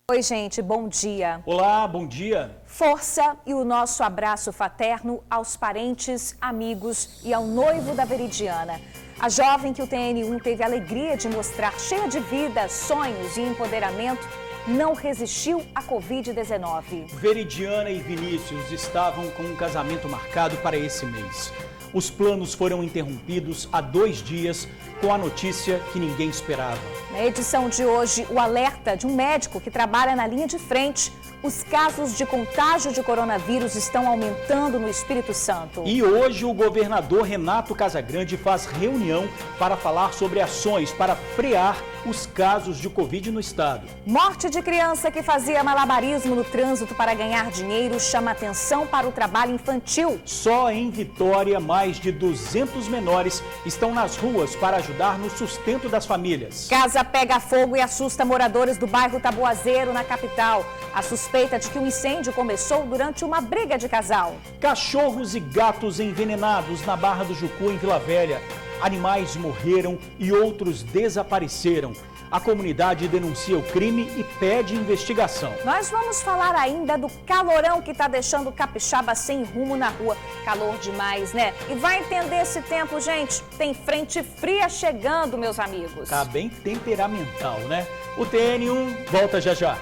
Oi, gente, bom dia. Olá, bom dia. Força e o nosso abraço fraterno aos parentes, amigos e ao noivo da Veridiana. A jovem que o TN1 teve a alegria de mostrar cheia de vida, sonhos e empoderamento, não resistiu à Covid-19. Veridiana e Vinícius estavam com um casamento marcado para esse mês. Os planos foram interrompidos há 2 dias com a notícia que ninguém esperava. Na edição de hoje, o alerta de um médico que trabalha na linha de frente. Os casos de contágio de coronavírus estão aumentando no Espírito Santo. E hoje o governador Renato Casagrande faz reunião para falar sobre ações para frear os casos de Covid no estado. Morte de criança que fazia malabarismo no trânsito para ganhar dinheiro chama atenção para o trabalho infantil. Só em Vitória, mais de 200 menores estão nas ruas para ajudar no sustento das famílias. Casa pega fogo e assusta moradores do bairro Taboazeiro, na capital. A suspeita de que o incêndio começou durante uma briga de casal. Cachorros e gatos envenenados na Barra do Jucu, em Vila Velha. Animais morreram e outros desapareceram. A comunidade denuncia o crime e pede investigação. Nós vamos falar ainda do calorão que está deixando o capixaba sem rumo na rua. Calor demais, né? E vai entender esse tempo, gente. Tem frente fria chegando, meus amigos. Tá bem temperamental, né? O TN1 volta já já.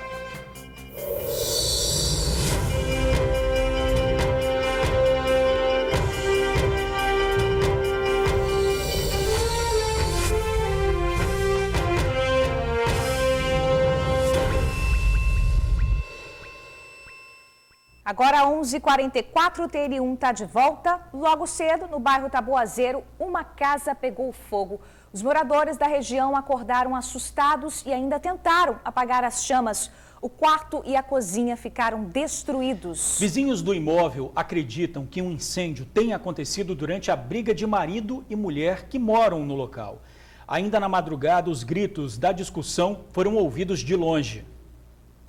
Agora, 11h44, o TN1 está de volta. Logo cedo, no bairro Taboazeiro, uma casa pegou fogo. Os moradores da região acordaram assustados e ainda tentaram apagar as chamas. O quarto e a cozinha ficaram destruídos. Vizinhos do imóvel acreditam que um incêndio tenha acontecido durante a briga de marido e mulher que moram no local. Ainda na madrugada, os gritos da discussão foram ouvidos de longe.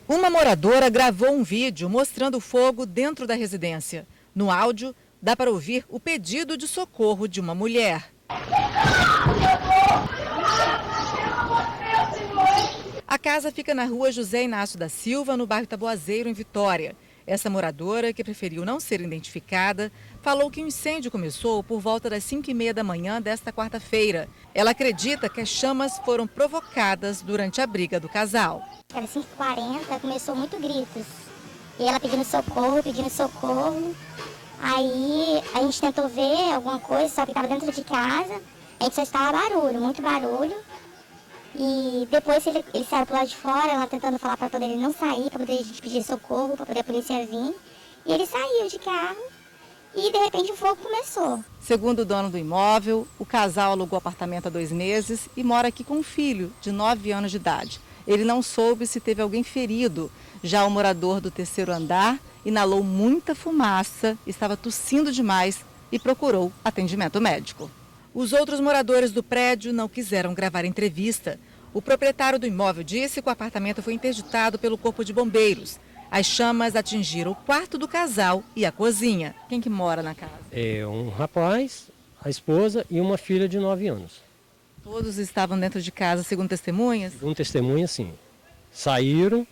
Uma moradora gravou um vídeo mostrando o fogo dentro da residência. No áudio, dá para ouvir o pedido de socorro de uma mulher. A casa fica na rua José Inácio da Silva, no bairro Taboazeiro, em Vitória. Essa moradora, que preferiu não ser identificada, falou que o incêndio começou por volta das 5h30 da manhã desta quarta-feira. Ela acredita que as chamas foram provocadas durante a briga do casal. Era 5h40, começou muito gritos. E ela pedindo socorro, pedindo socorro. Aí a gente tentou ver alguma coisa, só que estava dentro de casa. A gente só estava barulho, muito barulho. E depois ele saiu pro lado de fora, ela tentando falar para poder ele não sair, para poder a gente pedir socorro, para poder a polícia vir. E ele saiu de carro e de repente o fogo começou. Segundo o dono do imóvel, o casal alugou o apartamento há 2 meses e mora aqui com um filho de 9 anos de idade. Ele não soube se teve alguém ferido. Já o morador do 3º andar inalou muita fumaça, estava tossindo demais e procurou atendimento médico. Os outros moradores do prédio não quiseram gravar entrevista. O proprietário do imóvel disse que o apartamento foi interditado pelo Corpo de Bombeiros. As chamas atingiram o quarto do casal e a cozinha. Quem que mora na casa? É um rapaz, a esposa e uma filha de 9 anos. Todos estavam dentro de casa, segundo testemunhas? Segundo testemunha, sim. Saíram,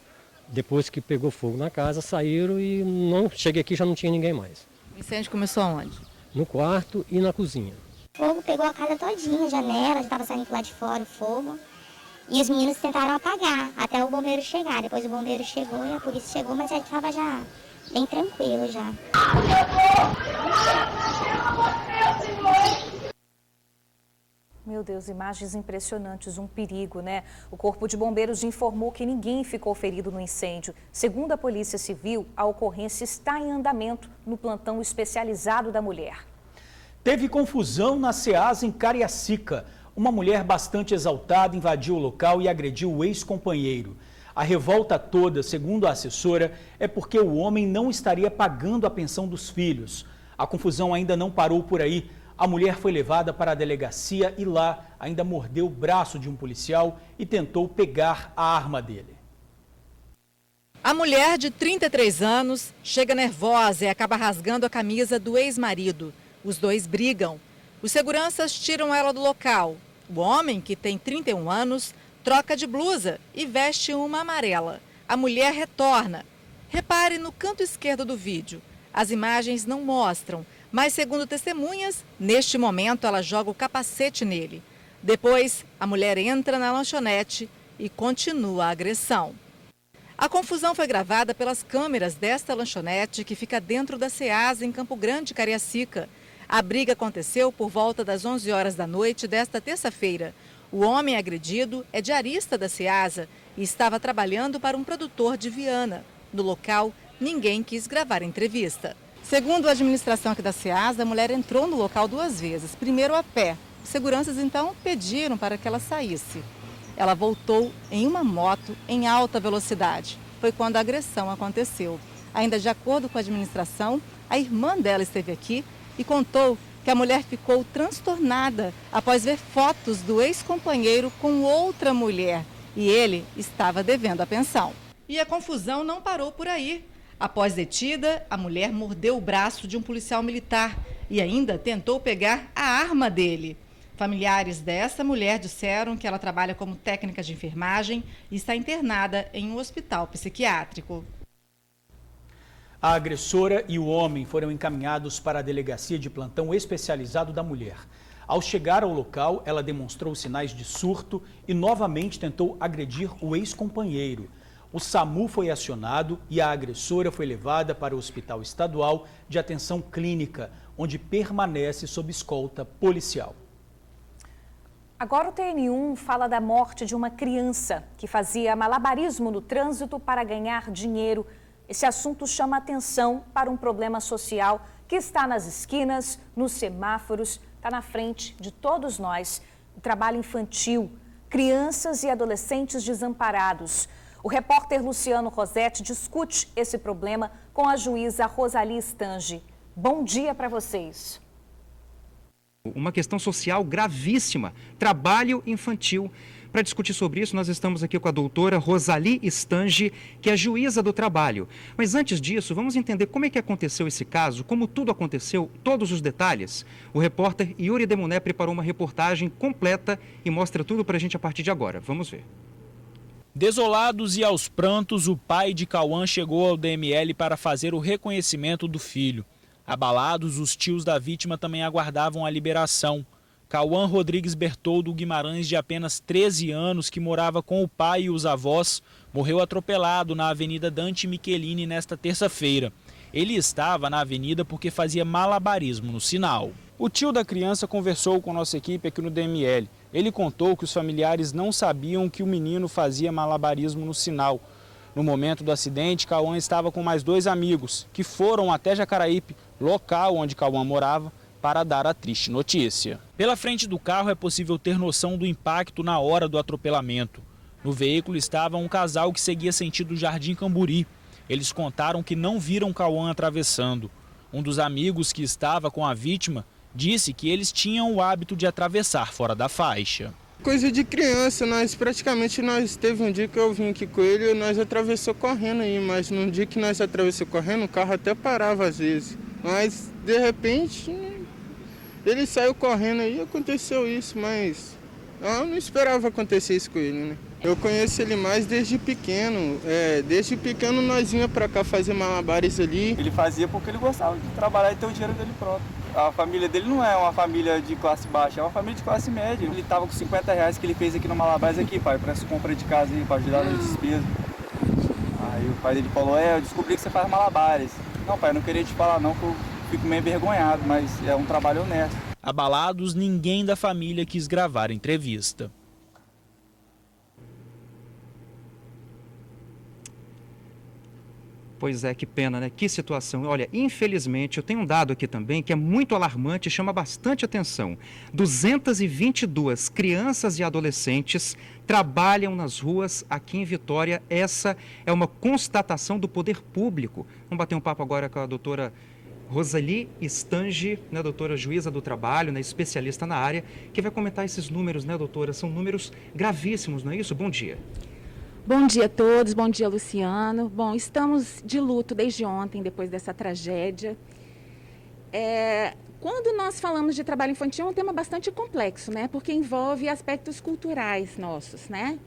depois que pegou fogo na casa, saíram e não cheguei aqui já não tinha ninguém mais. O incêndio começou aonde? No quarto e na cozinha. O fogo pegou a casa todinha, a janela, já estava saindo lá de fora o fogo. E os meninos tentaram apagar, até o bombeiro chegar. Depois o bombeiro chegou e a polícia chegou, mas já estava já bem tranquilo já. Meu Deus, imagens impressionantes, um perigo, né? O Corpo de Bombeiros informou que ninguém ficou ferido no incêndio. Segundo a Polícia Civil, a ocorrência está em andamento no plantão especializado da mulher. Teve confusão na Ceasa, em Cariacica. Uma mulher bastante exaltada invadiu o local e agrediu o ex-companheiro. A revolta toda, segundo a assessora, é porque o homem não estaria pagando a pensão dos filhos. A confusão ainda não parou por aí. A mulher foi levada para a delegacia e lá ainda mordeu o braço de um policial e tentou pegar a arma dele. A mulher de 33 anos chega nervosa e acaba rasgando a camisa do ex-marido. Os dois brigam. Os seguranças tiram ela do local. O homem, que tem 31 anos, troca de blusa e veste uma amarela. a mulher retorna. Repare no canto esquerdo do vídeo. As imagens não mostram, mas segundo testemunhas, neste momento ela joga o capacete nele. Depois, a mulher entra na lanchonete e continua a agressão. A confusão foi gravada pelas câmeras desta lanchonete que fica dentro da Ceasa, em Campo Grande, Cariacica. A briga aconteceu por volta das 11 horas da noite desta terça-feira. O homem agredido é diarista da Ceasa e estava trabalhando para um produtor de Viana. No local, ninguém quis gravar a entrevista. Segundo a administração aqui da Ceasa, a mulher entrou no local 2 vezes, primeiro a pé. Os seguranças então pediram para que ela saísse. Ela voltou em uma moto em alta velocidade. Foi quando a agressão aconteceu. Ainda de acordo com a administração, a irmã dela esteve aqui e contou que a mulher ficou transtornada após ver fotos do ex-companheiro com outra mulher e ele estava devendo a pensão. E a confusão não parou por aí. Após detida, a mulher mordeu o braço de um policial militar e ainda tentou pegar a arma dele. Familiares dessa mulher disseram que ela trabalha como técnica de enfermagem e está internada em um hospital psiquiátrico. A agressora e o homem foram encaminhados para a delegacia de plantão especializado da mulher. Ao chegar ao local, ela demonstrou sinais de surto e novamente tentou agredir o ex-companheiro. O SAMU foi acionado e a agressora foi levada para o Hospital Estadual de Atenção Clínica, onde permanece sob escolta policial. Agora o TN1 fala da morte de uma criança que fazia malabarismo no trânsito para ganhar dinheiro. Esse assunto chama atenção para um problema social que está nas esquinas, nos semáforos, está na frente de todos nós. O trabalho infantil, crianças e adolescentes desamparados. O repórter Luciano Rosetti discute esse problema com a juíza Rosalie Stange. Bom dia para vocês. Uma questão social gravíssima, trabalho infantil. Para discutir sobre isso, nós estamos aqui com a doutora Rosalie Stange, que é juíza do trabalho. Mas antes disso, vamos entender como é que aconteceu esse caso, como tudo aconteceu, todos os detalhes. O repórter Yuri Demuné preparou uma reportagem completa e mostra tudo para a gente a partir de agora. Vamos ver. Desolados e aos prantos, o pai de Cauã chegou ao DML para fazer o reconhecimento do filho. Abalados, os tios da vítima também aguardavam a liberação. Cauã Rodrigues Bertoldo Guimarães, de apenas 13 anos, que morava com o pai e os avós, morreu atropelado na Avenida Dante Michelini nesta terça-feira. Ele estava na avenida porque fazia malabarismo no sinal. O tio da criança conversou com nossa equipe aqui no DML. Ele contou que os familiares não sabiam que o menino fazia malabarismo no sinal. No momento do acidente, Cauã estava com mais 2 amigos, que foram até Jacaraípe, local onde Cauã morava, para dar a triste notícia. Pela frente do carro é possível ter noção do impacto na hora do atropelamento. No veículo estava um casal que seguia sentido Jardim Camburi. Eles contaram que não viram Cauã atravessando. Um dos amigos que estava com a vítima disse que eles tinham o hábito de atravessar fora da faixa. Coisa de criança, teve um dia que eu vim aqui com ele, nós atravessou correndo aí, mas no dia que nós atravessou correndo, o carro até parava às vezes. Mas, de repente, ele saiu correndo aí e aconteceu isso, mas eu não esperava acontecer isso com ele, né? Eu conheço ele mais desde pequeno, desde pequeno nós vinha pra cá fazer malabares ali. Ele fazia porque ele gostava de trabalhar e ter o dinheiro dele próprio. A família dele não é uma família de classe baixa, é uma família de classe média. Ele estava com R$50 que ele fez aqui no Malabares aqui, pai, para essa compra de casa aí, para ajudar nas despesas. Aí o pai dele falou, eu descobri que você faz malabares. Não, pai, eu não queria te falar não, que eu fico meio envergonhado, mas é um trabalho honesto. Abalados, ninguém da família quis gravar a entrevista. Pois é, que pena, né? Que situação. Olha, infelizmente, eu tenho um dado aqui também que é muito alarmante e chama bastante atenção. 222 crianças e adolescentes trabalham nas ruas aqui em Vitória. Essa é uma constatação do poder público. Vamos bater um papo agora com a doutora Rosalie Stange, né, doutora juíza do trabalho, né, especialista na área, que vai comentar esses números, né, doutora? São números gravíssimos, não é isso? Bom dia. Bom dia a todos, bom dia Luciano. Bom, estamos de luto desde ontem, depois dessa tragédia. Quando nós falamos de trabalho infantil, é um tema bastante complexo, né? Porque envolve aspectos culturais nossos, né?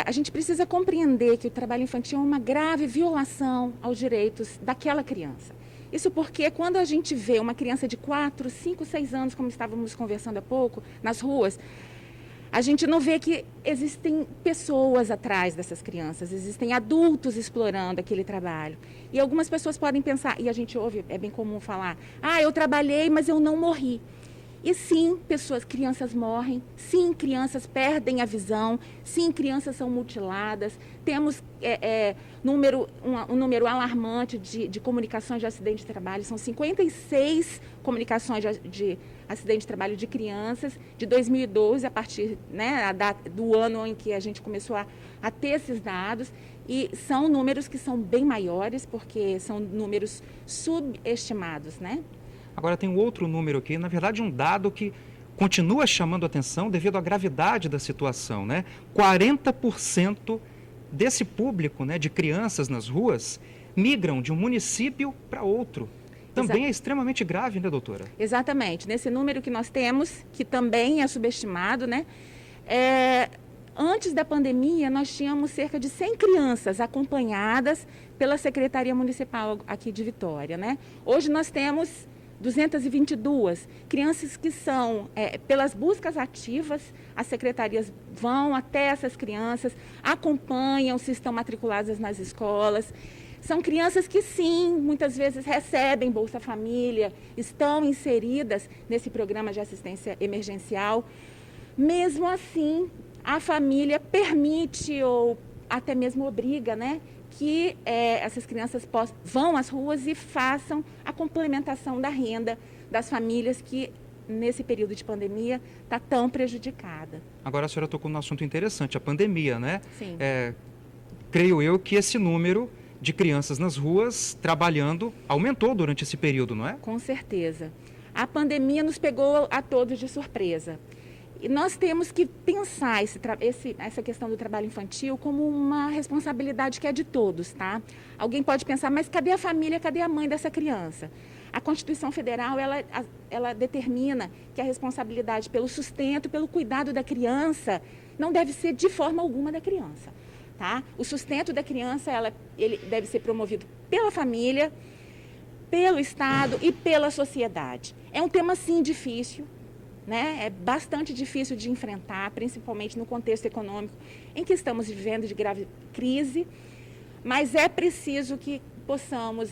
a gente precisa compreender que o trabalho infantil é uma grave violação aos direitos daquela criança. Isso porque quando a gente vê uma criança de 4, 5, 6 anos, como estávamos conversando há pouco, nas ruas, a gente não vê que existem pessoas atrás dessas crianças, existem adultos explorando aquele trabalho. E algumas pessoas podem pensar, e a gente ouve, é bem comum falar, eu trabalhei, mas eu não morri. E sim, crianças morrem, sim, crianças perdem a visão, sim, crianças são mutiladas. Temos um número alarmante de comunicações de acidente de trabalho, são 56 comunicações de acidente de trabalho de crianças, de 2012, a partir do ano em que a gente começou a ter esses dados, e são números que são bem maiores, porque são números subestimados, né? Agora tem um outro número aqui, na verdade um dado que continua chamando atenção devido à gravidade da situação, né? 40% desse público, né, de crianças nas ruas migram de um município para outro. Também é extremamente grave, né, doutora? Exatamente. Nesse número que nós temos, que também é subestimado, né? Antes da pandemia, nós tínhamos cerca de 100 crianças acompanhadas pela Secretaria Municipal aqui de Vitória, né? Hoje nós temos 222 crianças que são, pelas buscas ativas, as secretarias vão até essas crianças, acompanham se estão matriculadas nas escolas. São crianças que sim, muitas vezes recebem Bolsa Família, estão inseridas nesse programa de assistência emergencial. Mesmo assim, a família permite ou até mesmo obriga, né, que essas crianças vão às ruas e façam a complementação da renda das famílias que, nesse período de pandemia, está tão prejudicada. Agora a senhora tocou num assunto interessante, a pandemia, né? Sim. Creio eu que esse número de crianças nas ruas trabalhando aumentou durante esse período, não é? Com certeza. A pandemia nos pegou a todos de surpresa. E nós temos que pensar essa questão do trabalho infantil como uma responsabilidade que é de todos, tá? Alguém pode pensar, mas cadê a família, cadê a mãe dessa criança? A Constituição Federal, ela determina que a responsabilidade pelo sustento, pelo cuidado da criança, não deve ser de forma alguma da criança, tá? O sustento da criança, ele deve ser promovido pela família, pelo Estado e pela sociedade. É um tema, sim, difícil, né? É bastante difícil de enfrentar, principalmente no contexto econômico em que estamos vivendo de grave crise, mas é preciso que possamos,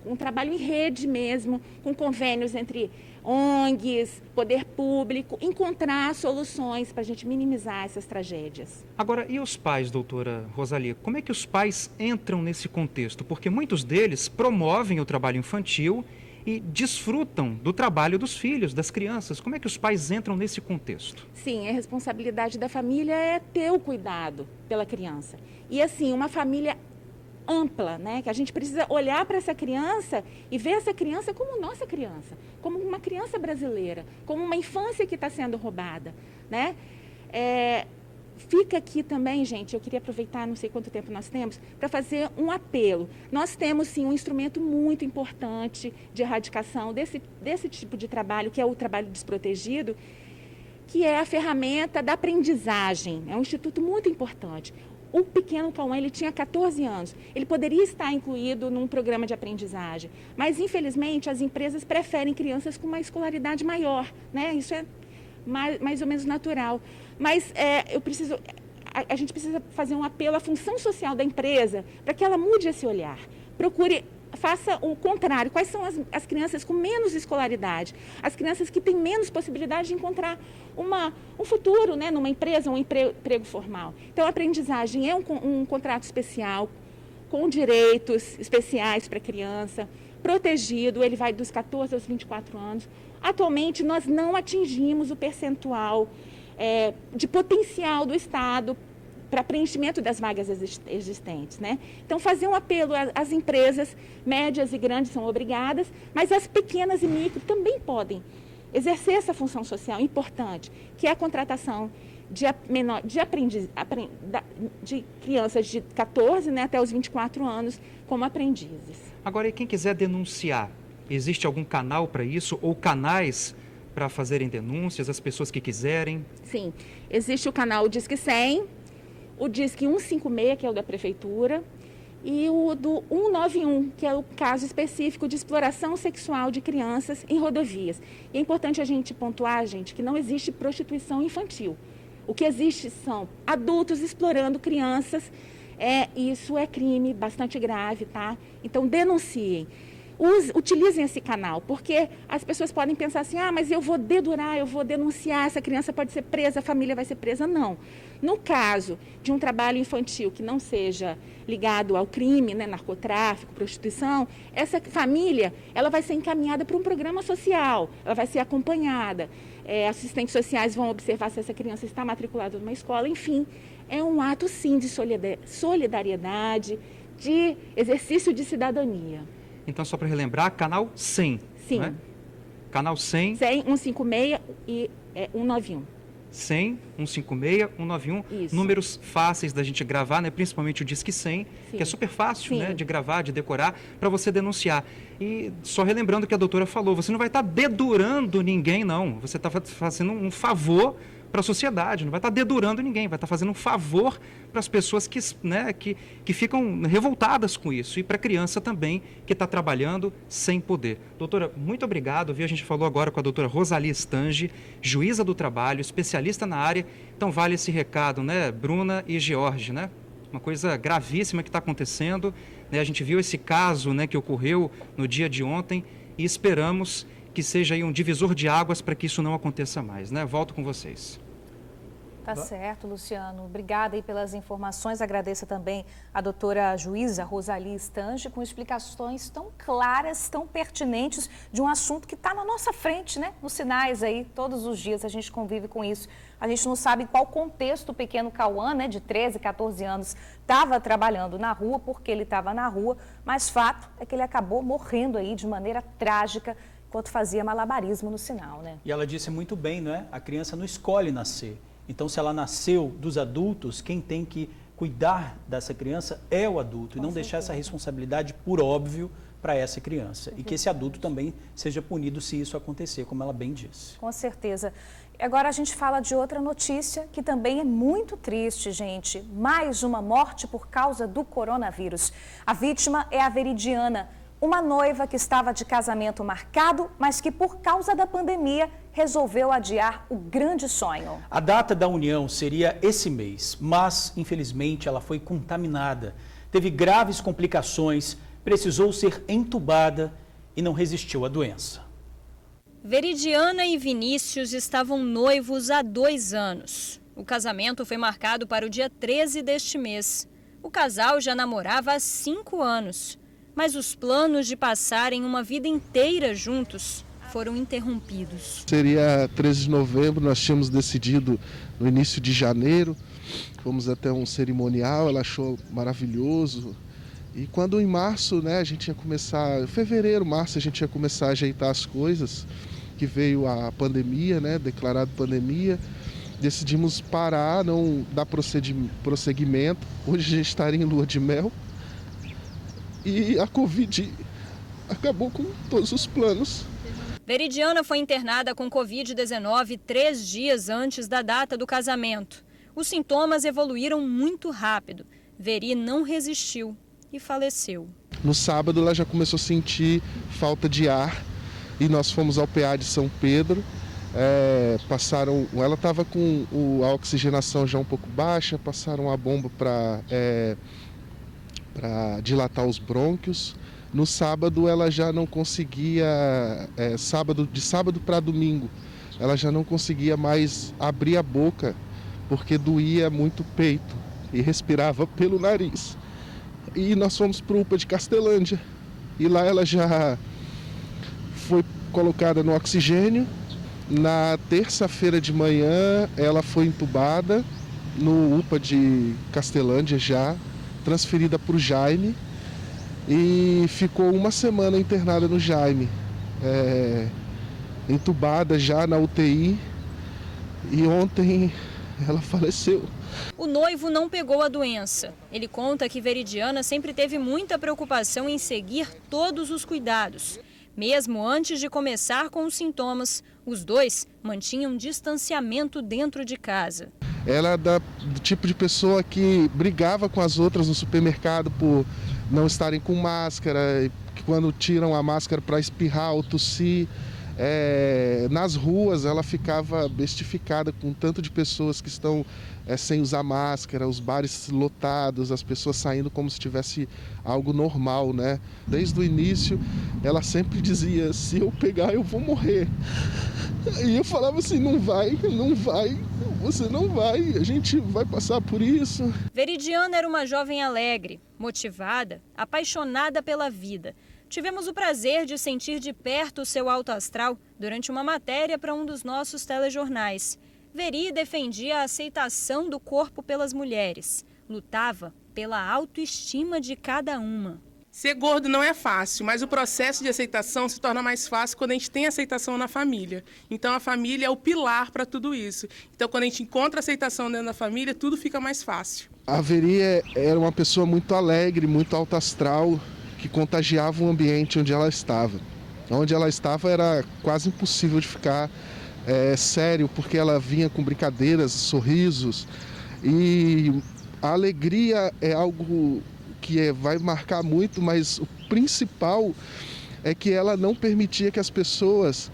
um trabalho em rede mesmo, com convênios entre ONGs, poder público, encontrar soluções para a gente minimizar essas tragédias. Agora, e os pais, doutora Rosalie? Como é que os pais entram nesse contexto? Porque muitos deles promovem o trabalho infantil e desfrutam do trabalho dos filhos, das crianças. Como é que os pais entram nesse contexto? Sim, a responsabilidade da família é ter o cuidado pela criança. E assim, uma família ampla, né? Que a gente precisa olhar para essa criança e ver essa criança como nossa criança, como uma criança brasileira, como uma infância que está sendo roubada, né? Fica aqui também, gente, eu queria aproveitar, não sei quanto tempo nós temos, para fazer um apelo. Nós temos, sim, um instrumento muito importante de erradicação desse tipo de trabalho, que é o trabalho desprotegido, que é a ferramenta da aprendizagem. É um instituto muito importante. O pequeno Cauã, ele tinha 14 anos, ele poderia estar incluído num programa de aprendizagem, mas, infelizmente, as empresas preferem crianças com uma escolaridade maior, né? Isso é mais ou menos natural. Mas a gente precisa fazer um apelo à função social da empresa para que ela mude esse olhar. Faça o contrário. Quais são as crianças com menos escolaridade? As crianças que têm menos possibilidade de encontrar um futuro, né, numa empresa, um emprego formal. Então, a aprendizagem é um contrato especial, com direitos especiais para a criança, protegido, ele vai dos 14 aos 24 anos. Atualmente, nós não atingimos o percentual de potencial do Estado para preenchimento das vagas existentes, né? Então, fazer um apelo às empresas médias e grandes são obrigadas, mas as pequenas e micro também podem exercer essa função social importante, que é a contratação de crianças de 14, né, até os 24 anos como aprendizes. Agora, e quem quiser denunciar, existe algum canal para isso ou canais para fazerem denúncias, as pessoas que quiserem? Sim, existe o canal Disque 100, o Disque 156, que é o da Prefeitura, e o do 191, que é o caso específico de exploração sexual de crianças em rodovias. E é importante a gente pontuar, gente, que não existe prostituição infantil. O que existe são adultos explorando crianças. Isso é crime bastante grave, tá? Então denunciem. Utilizem esse canal, porque as pessoas podem pensar assim, mas eu vou dedurar, eu vou denunciar, essa criança pode ser presa, a família vai ser presa. Não. No caso de um trabalho infantil que não seja ligado ao crime, né, narcotráfico, prostituição, essa família ela vai ser encaminhada para um programa social, ela vai ser acompanhada. Assistentes sociais vão observar se essa criança está matriculada numa escola, enfim. É um ato, sim, de solidariedade, de exercício de cidadania. Então, só para relembrar, canal 100. Sim. Né? Canal 100. 100, 156 e 191. 100, 156, 191. Isso. Números fáceis da gente gravar, né? Principalmente o Disque 100, Sim. que é super fácil, Sim. né? De gravar, de decorar, para você denunciar. E só relembrando o que a doutora falou, você não vai estar dedurando ninguém, não. Você está fazendo um favor para a sociedade, não vai estar dedurando ninguém, vai estar fazendo um favor para as pessoas que ficam revoltadas com isso e para a criança também que está trabalhando sem poder. Doutora, muito obrigado, viu? A gente falou agora com a doutora Rosalie Stange, juíza do trabalho, especialista na área, então vale esse recado, né, Bruna e George, né? Uma coisa gravíssima que está acontecendo, né? A gente viu esse caso, né, que ocorreu no dia de ontem e esperamos que seja aí um divisor de águas para que isso não aconteça mais, né? Volto com vocês. Tá certo, Luciano. Obrigada aí pelas informações. Agradeço também a doutora juíza Rosalie Stange com explicações tão claras, tão pertinentes de um assunto que está na nossa frente, né? Nos sinais aí, todos os dias a gente convive com isso. A gente não sabe em qual contexto o pequeno Cauã, né, de 13, 14 anos, estava trabalhando na rua, porque ele estava na rua, mas fato é que ele acabou morrendo aí de maneira trágica enquanto fazia malabarismo no sinal, né? E ela disse muito bem, não é? A criança não escolhe nascer. Então, se ela nasceu dos adultos, quem tem que cuidar dessa criança é o adulto. E não deixar essa responsabilidade, por óbvio, para essa criança. E que esse adulto também seja punido se isso acontecer, como ela bem disse. Com certeza. Agora a gente fala de outra notícia que também é muito triste, gente. Mais uma morte por causa do coronavírus. A vítima é a Veridiana, uma noiva que estava de casamento marcado, mas que por causa da pandemia resolveu adiar o grande sonho. A data da união seria esse mês, mas infelizmente ela foi contaminada. Teve graves complicações, precisou ser entubada e não resistiu à doença. Veridiana e Vinícius estavam noivos há 2 anos. O casamento foi marcado para o dia 13 deste mês. O casal já namorava há 5 anos. Mas os planos de passarem uma vida inteira juntos foram interrompidos. Seria 13 de novembro, nós tínhamos decidido no início de janeiro, fomos até um cerimonial, ela achou maravilhoso. E quando em março, né, a gente ia começar, fevereiro, março, a gente ia começar a ajeitar as coisas, que veio a pandemia, né, declarado pandemia, decidimos parar, não dar prosseguimento. Hoje a gente estaria em lua de mel. E a Covid acabou com todos os planos. Veridiana foi internada com Covid-19 3 dias antes da data do casamento. Os sintomas evoluíram muito rápido. Veri não resistiu e faleceu. No sábado ela já começou a sentir falta de ar e nós fomos ao PA de São Pedro. Ela estava com a oxigenação já um pouco baixa, passaram a bomba para dilatar os brônquios. No sábado ela já não conseguia, de sábado para domingo, ela já não conseguia mais abrir a boca porque doía muito o peito e respirava pelo nariz. E nós fomos para o UPA de Castelândia e lá ela já foi colocada no oxigênio. Na terça-feira de manhã ela foi entubada no UPA de Castelândia já, transferida para o Jaime e ficou 1 semana internada no Jaime, entubada já na UTI e ontem ela faleceu. O noivo não pegou a doença. Ele conta que Veridiana sempre teve muita preocupação em seguir todos os cuidados. Mesmo antes de começar com os sintomas, os dois mantinham distanciamento dentro de casa. Ela é do tipo de pessoa que brigava com as outras no supermercado por não estarem com máscara, que quando tiram a máscara para espirrar ou tossir. Nas ruas ela ficava bestificada com tanto de pessoas que estão sem usar máscara, os bares lotados, as pessoas saindo como se tivesse algo normal, né? Desde o início ela sempre dizia, se eu pegar eu vou morrer. E eu falava assim, não vai, você não vai, a gente vai passar por isso. Veridiana era uma jovem alegre, motivada, apaixonada pela vida. Tivemos o prazer de sentir de perto o seu alto astral durante uma matéria para um dos nossos telejornais. Veri defendia a aceitação do corpo pelas mulheres. Lutava pela autoestima de cada uma. Ser gordo não é fácil, mas o processo de aceitação se torna mais fácil quando a gente tem aceitação na família. Então a família é o pilar para tudo isso. Então quando a gente encontra aceitação dentro da família, tudo fica mais fácil. A Veri era uma pessoa muito alegre, muito alto astral, que contagiava o ambiente onde ela estava. Onde ela estava era quase impossível de ficar sério, porque ela vinha com brincadeiras, sorrisos. E a alegria é algo que vai marcar muito, mas o principal é que ela não permitia que as pessoas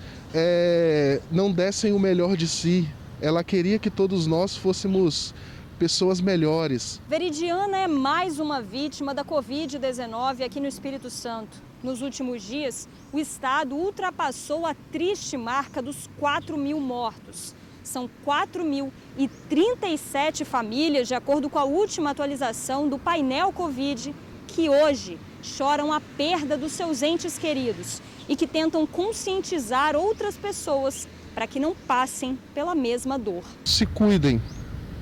não dessem o melhor de si. Ela queria que todos nós fôssemos pessoas melhores. Veridiana é mais uma vítima da Covid-19 aqui no Espírito Santo. Nos últimos dias, o estado ultrapassou a triste marca dos 4.000 mortos. São 4.037 famílias, de acordo com a última atualização do painel Covid, que hoje choram a perda dos seus entes queridos e que tentam conscientizar outras pessoas para que não passem pela mesma dor. Se cuidem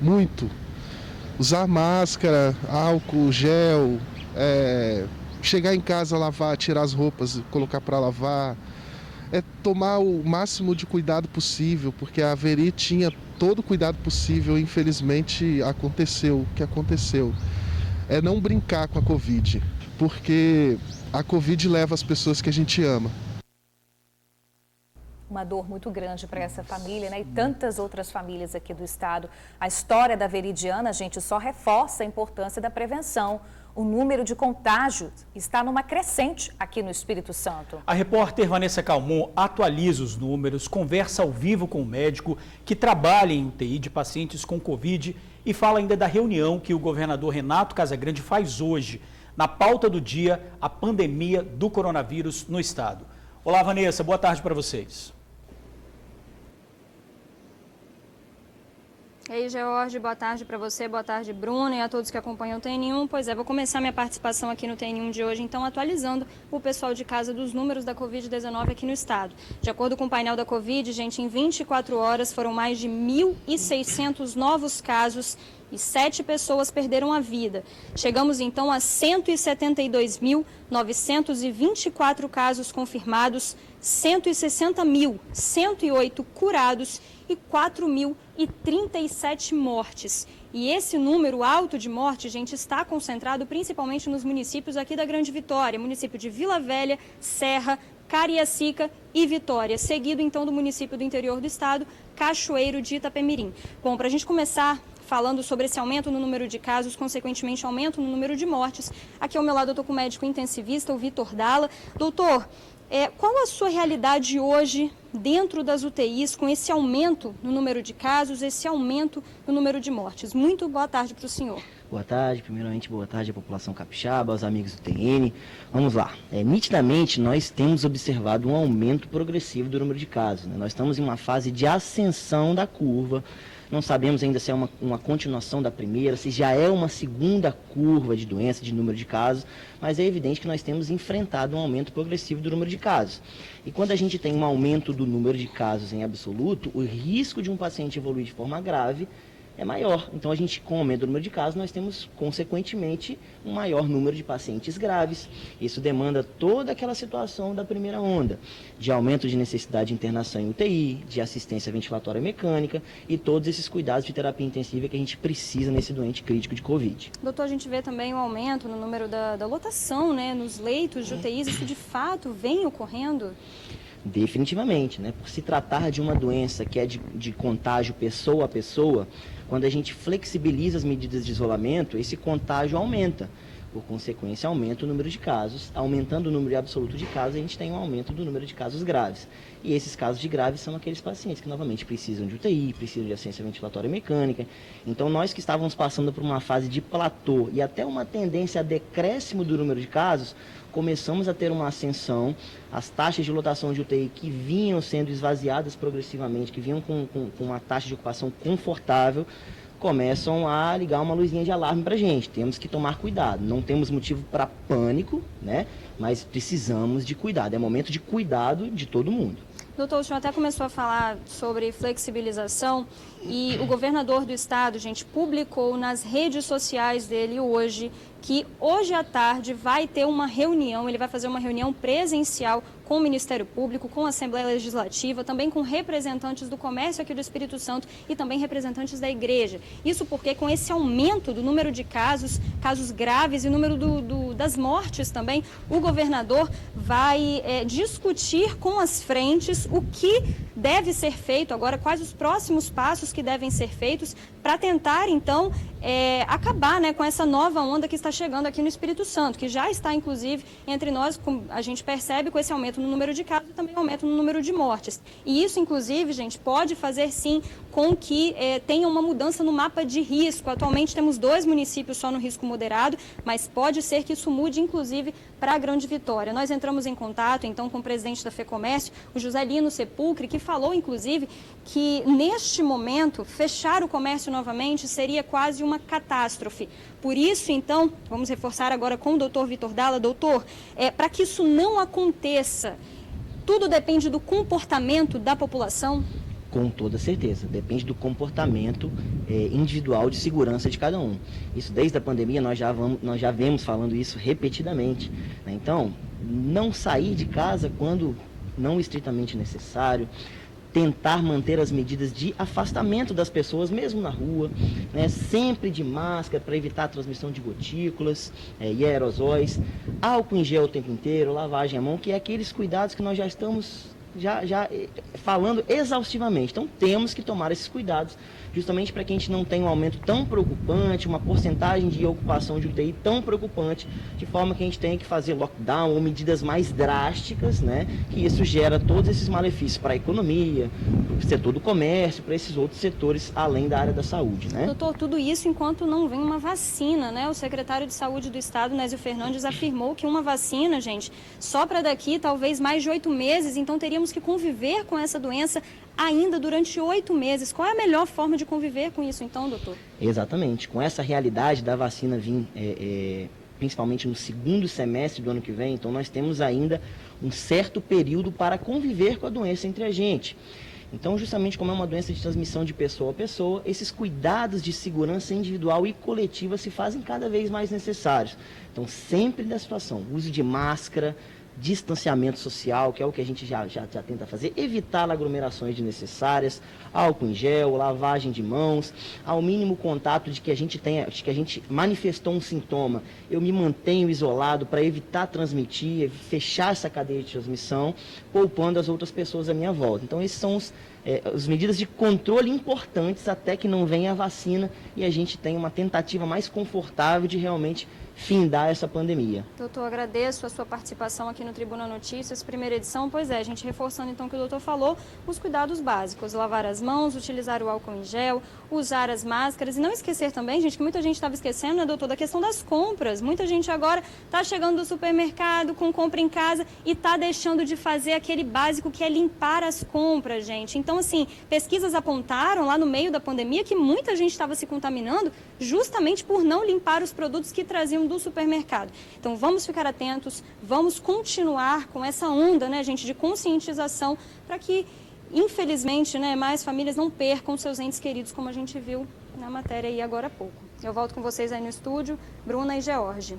muito. Usar máscara, álcool, gel, chegar em casa, lavar, tirar as roupas, colocar para lavar. Tomar o máximo de cuidado possível, porque a Veri tinha todo o cuidado possível e infelizmente aconteceu o que aconteceu. Não brincar com a Covid, porque a Covid leva as pessoas que a gente ama. Uma dor muito grande para essa família, né? E tantas outras famílias aqui do estado. A história da Veridiana, gente, só reforça a importância da prevenção. O número de contágios está numa crescente aqui no Espírito Santo. A repórter Vanessa Calmon atualiza os números, conversa ao vivo com o médico que trabalha em UTI de pacientes com Covid e fala ainda da reunião que o governador Renato Casagrande faz hoje. Na pauta do dia, a pandemia do coronavírus no estado. Olá, Vanessa, boa tarde para vocês. E aí, George, boa tarde para você, boa tarde, Bruno, e a todos que acompanham o TN1. Pois é, vou começar minha participação aqui no TN1 de hoje, então, atualizando o pessoal de casa dos números da Covid-19 aqui no estado. De acordo com o painel da Covid, gente, em 24 horas foram mais de 1.600 novos casos e 7 pessoas perderam a vida. Chegamos, então, a 172.924 casos confirmados, 160.108 curados e 4.037 mortes. E esse número alto de mortes, gente, está concentrado principalmente nos municípios aqui da Grande Vitória, município de Vila Velha, Serra, Cariacica e Vitória, seguido então do município do interior do estado, Cachoeiro de Itapemirim. Bom, para a gente começar falando sobre esse aumento no número de casos, consequentemente aumento no número de mortes, aqui ao meu lado eu estou com o médico intensivista, o Vitor Dalla. Doutor, qual a sua realidade hoje dentro das UTIs com esse aumento no número de casos, esse aumento no número de mortes? Muito boa tarde para o senhor. Boa tarde, primeiramente boa tarde à população capixaba, aos amigos do TN. Vamos lá, nitidamente nós temos observado um aumento progressivo do número de casos, né? Nós estamos em uma fase de ascensão da curva. Não sabemos ainda se é uma continuação da primeira, se já é uma segunda curva de doença, de número de casos, mas é evidente que nós temos enfrentado um aumento progressivo do número de casos. E quando a gente tem um aumento do número de casos em absoluto, o risco de um paciente evoluir de forma grave é maior. Então, a gente, com o aumento do número de casos, nós temos, consequentemente, um maior número de pacientes graves. Isso demanda toda aquela situação da primeira onda, de aumento de necessidade de internação em UTI, de assistência ventilatória mecânica e todos esses cuidados de terapia intensiva que a gente precisa nesse doente crítico de Covid. Doutor, a gente vê também o aumento no número da lotação, né, nos leitos de UTIs. Isso, de fato, vem ocorrendo? Definitivamente, né? Por se tratar de uma doença que é de contágio pessoa a pessoa, quando a gente flexibiliza as medidas de isolamento, esse contágio aumenta. Por consequência, aumenta o número de casos. Aumentando o número absoluto de casos, a gente tem um aumento do número de casos graves. E esses casos de graves são aqueles pacientes que, novamente, precisam de UTI, precisam de assistência ventilatória mecânica. Então, nós que estávamos passando por uma fase de platô e até uma tendência a decréscimo do número de casos, começamos a ter uma ascensão. As taxas de lotação de UTI que vinham sendo esvaziadas progressivamente, que vinham com uma taxa de ocupação confortável, começam a ligar uma luzinha de alarme para a gente. Temos que tomar cuidado. Não temos motivo para pânico, né? Mas precisamos de cuidado. É momento de cuidado de todo mundo. Doutor, o senhor até começou a falar sobre flexibilização e o governador do estado, gente, publicou nas redes sociais dele hoje que hoje à tarde vai ter uma reunião, ele vai fazer uma reunião presencial com o Ministério Público, com a Assembleia Legislativa, também com representantes do comércio aqui do Espírito Santo e também representantes da igreja. Isso porque com esse aumento do número de casos graves e o número das mortes também, o governador vai discutir com as frentes o que deve ser feito agora, quais os próximos passos que devem ser feitos para tentar, então, acabar, né, com essa nova onda que está chegando aqui no Espírito Santo, que já está, inclusive, entre nós, como a gente percebe, com esse aumento no número de casos e também aumento no número de mortes. E isso, inclusive, gente, pode fazer, sim, com que tenha uma mudança no mapa de risco. Atualmente temos 2 municípios só no risco moderado, mas pode ser que isso mude, inclusive, para a Grande Vitória. Nós entramos em contato, então, com o presidente da FEComércio, o José Lino Sepulcre, que falou, inclusive, que neste momento, fechar o comércio novamente seria quase uma catástrofe. Por isso, então, vamos reforçar agora com o doutor Vitor Dalla. Doutor, para que isso não aconteça, tudo depende do comportamento da população? Com toda certeza, depende do comportamento individual de segurança de cada um. Isso desde a pandemia nós já vemos falando isso repetidamente, né? Então, não sair de casa quando não estritamente necessário, tentar manter as medidas de afastamento das pessoas, mesmo na rua, né? Sempre de máscara para evitar a transmissão de gotículas e aerosóis, álcool em gel o tempo inteiro, lavagem à mão, que é aqueles cuidados que nós já estamos falando exaustivamente. Então temos que tomar esses cuidados justamente para que a gente não tenha um aumento tão preocupante, uma porcentagem de ocupação de UTI tão preocupante, de forma que a gente tenha que fazer lockdown ou medidas mais drásticas, né? Que isso gera todos esses malefícios para a economia, para o setor do comércio, para esses outros setores além da área da saúde, né? Doutor, tudo isso enquanto não vem uma vacina, né? O secretário de Saúde do Estado, Nésio Fernandes, afirmou que uma vacina, gente, só para daqui talvez mais de 8 meses, então teríamos que conviver com essa doença ainda durante 8 meses. Qual é a melhor forma de conviver com isso, então, doutor? Exatamente. Com essa realidade da vacina vir, principalmente no segundo semestre do ano que vem, então nós temos ainda um certo período para conviver com a doença entre a gente. Então, justamente como é uma doença de transmissão de pessoa a pessoa, esses cuidados de segurança individual e coletiva se fazem cada vez mais necessários. Então, sempre da situação, uso de máscara, distanciamento social, que é o que a gente já tenta fazer, evitar aglomerações desnecessárias, álcool em gel, lavagem de mãos, ao mínimo contato de que a gente manifestou um sintoma, eu me mantenho isolado para evitar transmitir, fechar essa cadeia de transmissão, poupando as outras pessoas à minha volta. Então, esses são as medidas de controle importantes até que não venha a vacina e a gente tenha uma tentativa mais confortável de realmente findar essa pandemia. Doutor, agradeço a sua participação aqui no Tribuna Notícias, primeira edição. Pois é, gente, reforçando então o que o doutor falou, os cuidados básicos, lavar as mãos, utilizar o álcool em gel, usar as máscaras e não esquecer também, gente, que muita gente estava esquecendo, né, doutor, da questão das compras. Muita gente agora está chegando do supermercado com compra em casa e está deixando de fazer aquele básico que é limpar as compras, gente. Então, assim, pesquisas apontaram lá no meio da pandemia que muita gente estava se contaminando justamente por não limpar os produtos que traziam do supermercado. Então vamos ficar atentos, vamos continuar com essa onda, né, gente, de conscientização para que, infelizmente, né, mais famílias não percam seus entes queridos, como a gente viu na matéria aí agora há pouco. Eu volto com vocês aí no estúdio, Bruna e George.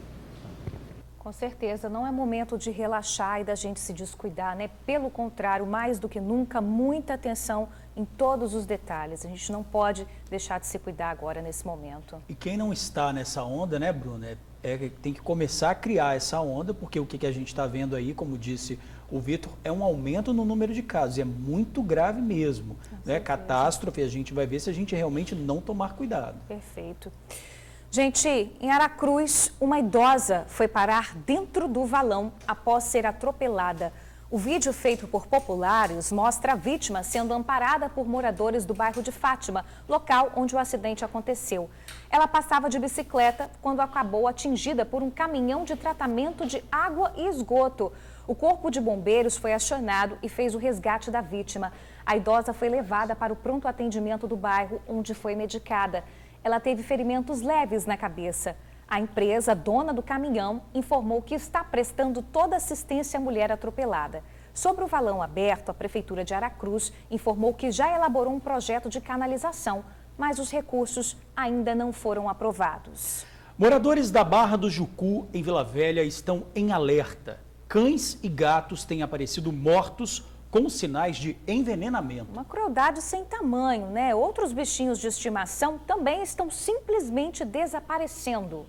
Com certeza, não é momento de relaxar e da gente se descuidar, né? Pelo contrário, mais do que nunca, muita atenção em todos os detalhes. A gente não pode deixar de se cuidar agora nesse momento. E quem não está nessa onda, né, Bruna, tem que começar a criar essa onda, porque o que a gente está vendo aí, como disse o Vitor, é um aumento no número de casos, é muito grave mesmo, né? Catástrofe, a gente vai ver se a gente realmente não tomar cuidado. Perfeito. Gente, em Aracruz, uma idosa foi parar dentro do valão após ser atropelada. O vídeo feito por populares mostra a vítima sendo amparada por moradores do bairro de Fátima, local onde o acidente aconteceu. Ela passava de bicicleta quando acabou atingida por um caminhão de tratamento de água e esgoto. O corpo de bombeiros foi acionado e fez o resgate da vítima. A idosa foi levada para o pronto atendimento do bairro, onde foi medicada. Ela teve ferimentos leves na cabeça. A empresa, dona do caminhão, informou que está prestando toda assistência à mulher atropelada. Sobre o valão aberto, a Prefeitura de Aracruz informou que já elaborou um projeto de canalização, mas os recursos ainda não foram aprovados. Moradores da Barra do Jucu, em Vila Velha, estão em alerta. Cães e gatos têm aparecido mortos com sinais de envenenamento. Uma crueldade sem tamanho, né? Outros bichinhos de estimação também estão simplesmente desaparecendo.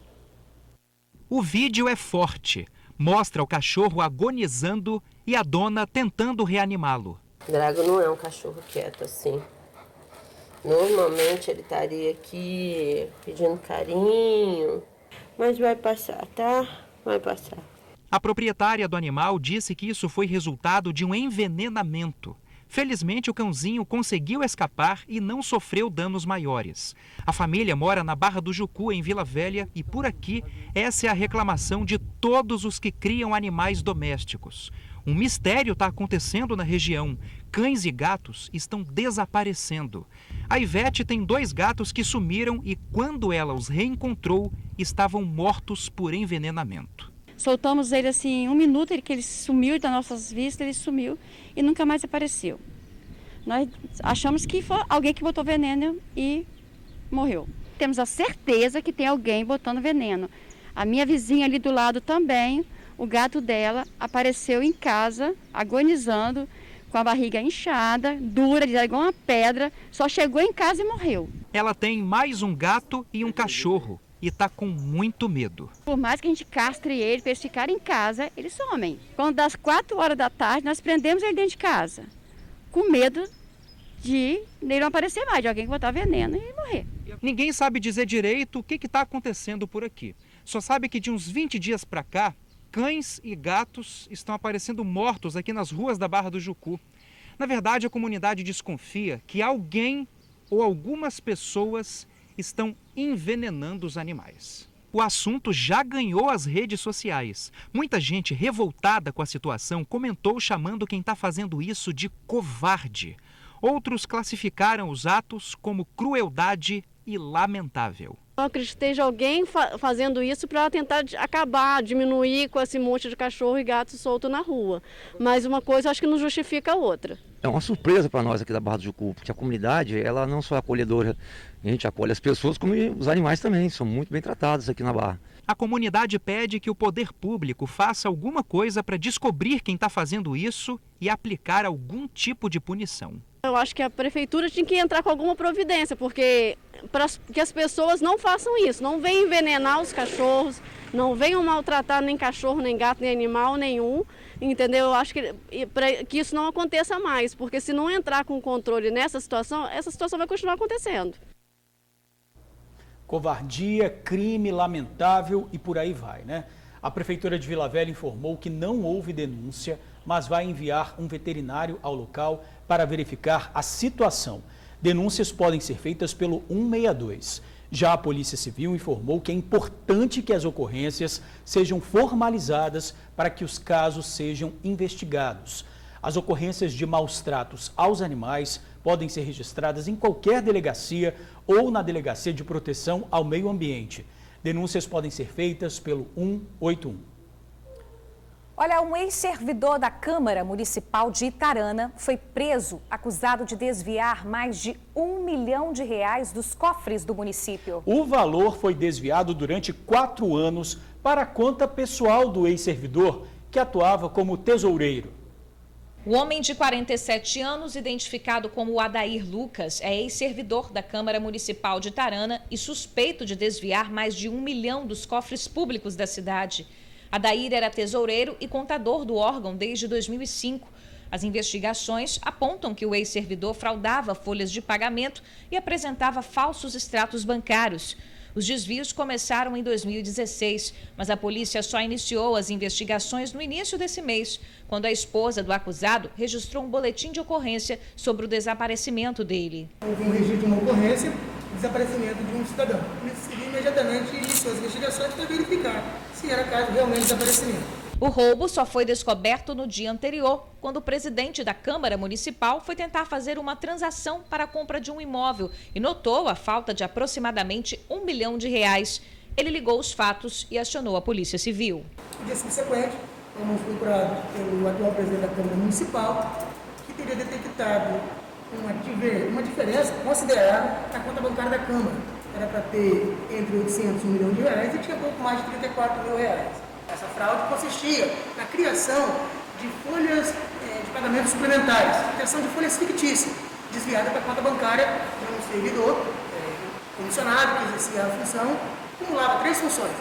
O vídeo é forte. Mostra o cachorro agonizando e a dona tentando reanimá-lo. Drago não é um cachorro quieto assim. Normalmente ele estaria aqui pedindo carinho, mas vai passar, tá? Vai passar. A proprietária do animal disse que isso foi resultado de um envenenamento. Felizmente, o cãozinho conseguiu escapar e não sofreu danos maiores. A família mora na Barra do Jucu, em Vila Velha, e por aqui, essa é a reclamação de todos os que criam animais domésticos. Um mistério está acontecendo na região. Cães e gatos estão desaparecendo. A Ivete tem 2 gatos que sumiram e, quando ela os reencontrou, estavam mortos por envenenamento. Soltamos ele assim, 1 minuto, que ele sumiu das nossas vistas, ele sumiu e nunca mais apareceu. Nós achamos que foi alguém que botou veneno e morreu. Temos a certeza que tem alguém botando veneno. A minha vizinha ali do lado também, o gato dela apareceu em casa, agonizando, com a barriga inchada, dura, igual uma pedra, só chegou em casa e morreu. Ela tem mais um gato e um cachorro. E está com muito medo. Por mais que a gente castre ele para eles ficarem em casa, eles somem. Quando das 4 horas da tarde, nós prendemos ele dentro de casa, com medo de ele não aparecer mais, de alguém que botar veneno e morrer. Ninguém sabe dizer direito o que está acontecendo por aqui. Só sabe que de uns 20 dias para cá, cães e gatos estão aparecendo mortos aqui nas ruas da Barra do Jucu. Na verdade, a comunidade desconfia que alguém ou algumas pessoas estão envenenando os animais. O assunto já ganhou as redes sociais. Muita gente revoltada com a situação comentou chamando quem está fazendo isso de covarde. Outros classificaram os atos como crueldade e lamentável. Eu acredito que esteja alguém fazendo isso para tentar acabar, diminuir com esse monte de cachorro e gato solto na rua. Mas uma coisa acho que não justifica a outra. É uma surpresa para nós aqui da Barra do Jucu, porque a comunidade, ela não só é acolhedora, a gente acolhe as pessoas, como os animais também, são muito bem tratados aqui na Barra. A comunidade pede que o poder público faça alguma coisa para descobrir quem está fazendo isso e aplicar algum tipo de punição. Eu acho que a prefeitura tinha que entrar com alguma providência, porque para que as pessoas não façam isso, não venham envenenar os cachorros, não venham maltratar nem cachorro, nem gato, nem animal nenhum, entendeu? Eu acho que isso não aconteça mais, porque se não entrar com controle nessa situação, essa situação vai continuar acontecendo. Covardia, crime lamentável e por aí vai, né? A Prefeitura de Vila Velha informou que não houve denúncia, mas vai enviar um veterinário ao local para verificar a situação. Denúncias podem ser feitas pelo 162. Já a Polícia Civil informou que é importante que as ocorrências sejam formalizadas para que os casos sejam investigados. As ocorrências de maus-tratos aos animais podem ser registradas em qualquer delegacia ou na Delegacia de Proteção ao Meio Ambiente. Denúncias podem ser feitas pelo 181. Olha, um ex-servidor da Câmara Municipal de Itarana foi preso, acusado de desviar mais de R$1 milhão dos cofres do município. O valor foi desviado durante 4 anos para a conta pessoal do ex-servidor, que atuava como tesoureiro. O homem de 47 anos, identificado como Adair Lucas, é ex-servidor da Câmara Municipal de Tarana e suspeito de desviar mais de 1 milhão dos cofres públicos da cidade. Adair era tesoureiro e contador do órgão desde 2005. As investigações apontam que o ex-servidor fraudava folhas de pagamento e apresentava falsos extratos bancários. Os desvios começaram em 2016, mas a polícia só iniciou as investigações no início desse mês, quando a esposa do acusado registrou um boletim de ocorrência sobre o desaparecimento dele. Houve um registro de uma ocorrência, desaparecimento de um cidadão. A polícia civil imediatamente iniciou as investigações para verificar se era caso realmente de desaparecimento. O roubo só foi descoberto no dia anterior, quando o presidente da Câmara Municipal foi tentar fazer uma transação para a compra de um imóvel e notou a falta de aproximadamente R$1 milhão. Ele ligou os fatos e acionou a Polícia Civil. No dia subsequente, fomos procurados pelo atual presidente da Câmara Municipal, que teria detectado uma diferença considerável na conta bancária da Câmara. Era para ter entre 800 e R$1 milhão e tinha pouco mais de R$34 mil. Essa fraude consistia na criação de folhas de pagamento suplementares, criação de folhas fictícias, desviadas para a conta bancária de um servidor comissionado que exercia a função, acumulava 3 funções: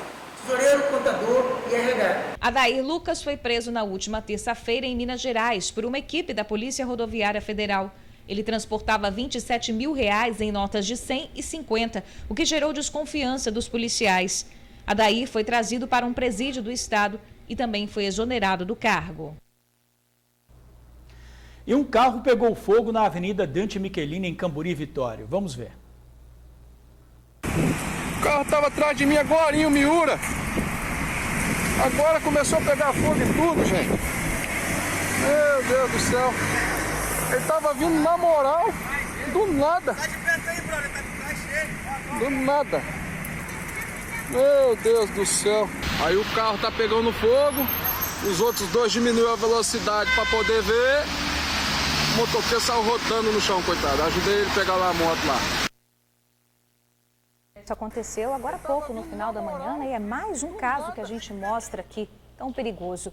tesoureiro, contador e RH. Adair Lucas foi preso na última terça-feira em Minas Gerais por uma equipe da Polícia Rodoviária Federal. Ele transportava R$27 mil em notas de 100 e 50, o que gerou desconfiança dos policiais. Adair foi trazido para um presídio do estado e também foi exonerado do cargo. E um carro pegou fogo na Avenida Dante Michelini, em Camburi, Vitória. Vamos ver. O carro estava atrás de mim agora, o Miura. Agora começou a pegar fogo e tudo, gente. Meu Deus do céu. Ele estava vindo na moral, do nada. Do nada. Meu Deus do céu. Aí o carro tá pegando fogo, os outros dois diminuíram a velocidade para poder ver. O motoqueiro saiu rodando no chão, coitado. Ajudei ele a pegar lá a moto lá. Isso aconteceu agora há pouco, no final da manhã, né? E é mais um caso que a gente mostra aqui, tão perigoso.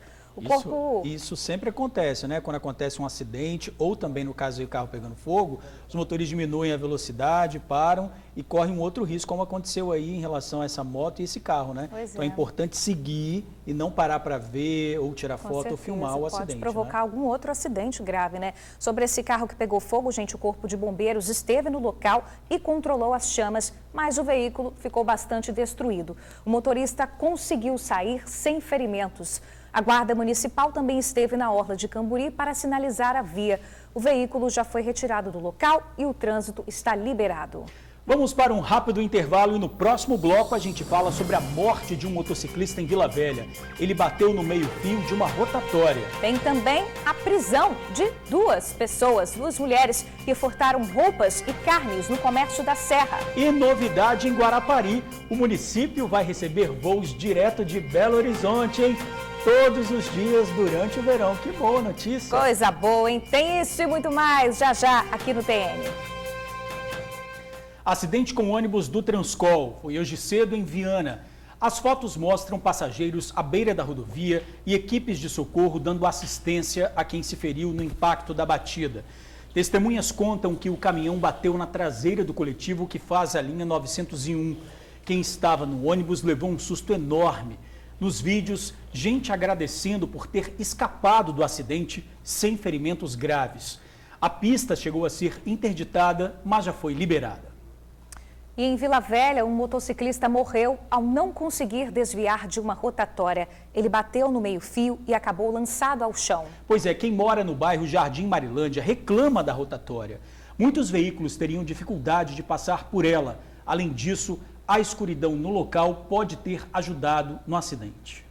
Isso sempre acontece, né? Quando acontece um acidente ou também no caso do carro pegando fogo, os motoristas diminuem a velocidade, param e correm um outro risco, como aconteceu aí em relação a essa moto e esse carro, né? Então é importante seguir e não parar para ver ou tirar foto ou filmar o acidente. Pode provocar algum outro acidente grave, né? Sobre esse carro que pegou fogo, gente, o Corpo de Bombeiros esteve no local e controlou as chamas, mas o veículo ficou bastante destruído. O motorista conseguiu sair sem ferimentos. A Guarda Municipal também esteve na orla de Camburi para sinalizar a via. O veículo já foi retirado do local e o trânsito está liberado. Vamos para um rápido intervalo e no próximo bloco a gente fala sobre a morte de um motociclista em Vila Velha. Ele bateu no meio-fio de uma rotatória. Tem também a prisão de 2 pessoas, 2 mulheres, que furtaram roupas e carnes no comércio da Serra. E novidade em Guarapari, o município vai receber voos direto de Belo Horizonte, hein? Todos os dias durante o verão. Que boa notícia. Coisa boa, hein? Tem isso e muito mais já aqui no TN. Acidente com o ônibus do Transcol. Foi hoje cedo em Viana. As fotos mostram passageiros à beira da rodovia e equipes de socorro dando assistência a quem se feriu no impacto da batida. Testemunhas contam que o caminhão bateu na traseira do coletivo que faz a linha 901. Quem estava no ônibus levou um susto enorme. Nos vídeos, gente agradecendo por ter escapado do acidente sem ferimentos graves. A pista chegou a ser interditada, mas já foi liberada. E em Vila Velha, um motociclista morreu ao não conseguir desviar de uma rotatória. Ele bateu no meio-fio e acabou lançado ao chão. Pois é, quem mora no bairro Jardim Marilândia reclama da rotatória. Muitos veículos teriam dificuldade de passar por ela. Além disso, a escuridão no local pode ter ajudado no acidente.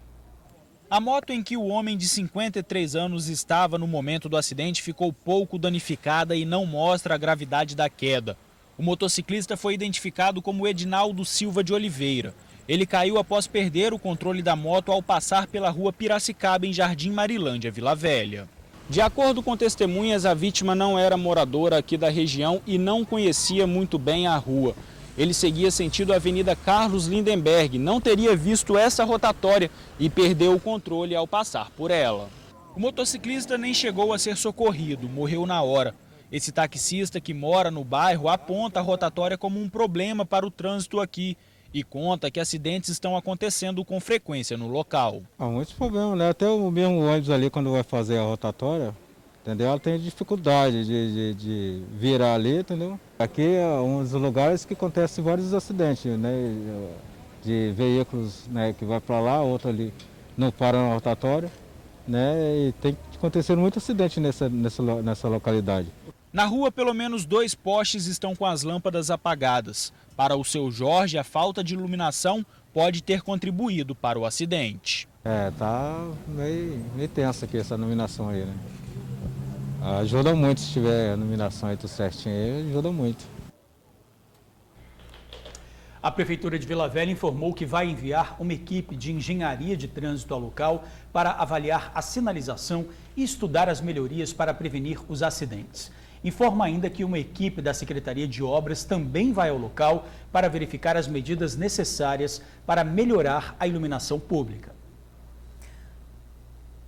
A moto em que o homem de 53 anos estava no momento do acidente ficou pouco danificada e não mostra a gravidade da queda. O motociclista foi identificado como Edinaldo Silva de Oliveira. Ele caiu após perder o controle da moto ao passar pela rua Piracicaba, em Jardim Marilândia, Vila Velha. De acordo com testemunhas, a vítima não era moradora aqui da região e não conhecia muito bem a rua. Ele seguia sentido a Avenida Carlos Lindenberg, não teria visto essa rotatória e perdeu o controle ao passar por ela. O motociclista nem chegou a ser socorrido, morreu na hora. Esse taxista que mora no bairro aponta a rotatória como um problema para o trânsito aqui e conta que acidentes estão acontecendo com frequência no local. Há muitos problemas, né? Até o mesmo ônibus ali, quando vai fazer a rotatória, entendeu? Ela tem dificuldade de virar ali, entendeu? Aqui é um dos lugares que acontecem vários acidentes, né? De veículos, né, que vai para lá, outro ali não para na rotatória, né? E tem acontecendo muito acidente nessa localidade. Na rua, pelo menos 2 postes estão com as lâmpadas apagadas. Para o seu Jorge, a falta de iluminação pode ter contribuído para o acidente. Tá meio tensa aqui essa iluminação aí, né? Ajuda muito se tiver a iluminação aí tudo certinho, aí ajuda muito. A Prefeitura de Vila Velha informou que vai enviar uma equipe de engenharia de trânsito ao local para avaliar a sinalização e estudar as melhorias para prevenir os acidentes. Informa ainda que uma equipe da Secretaria de Obras também vai ao local para verificar as medidas necessárias para melhorar a iluminação pública.